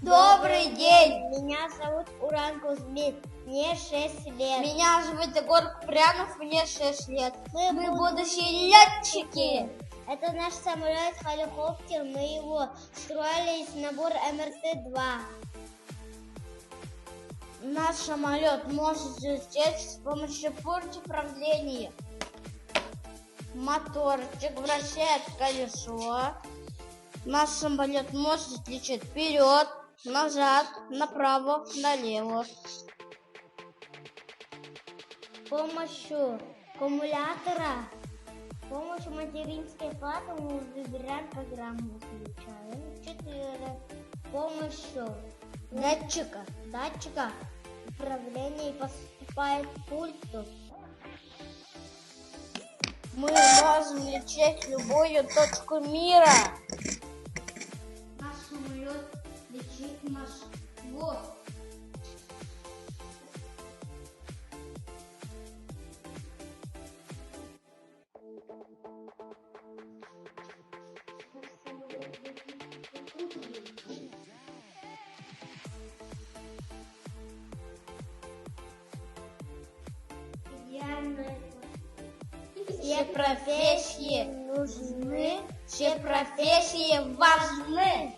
Добрый день! Меня зовут Уран Кузьмин, мне 6 лет. Меня зовут Егор Купрянов, мне 6 лет. Мы будущие летчики. Это наш самолет-хеликоптер, мы его строили из набора МРТ-2. Наш самолет может лететь с помощью пульта управления. Моторчик вращает колесо. Наш самолет может лететь вперед, назад, направо, налево. С помощью аккумулятора, с помощью материнской платы мы выбираем программу, включаем 4. С помощью датчика управления поступает к пульту. Мы можем лететь в любую точку мира. Наш самолет летит в Москву. Все профессии нужны, все профессии важны.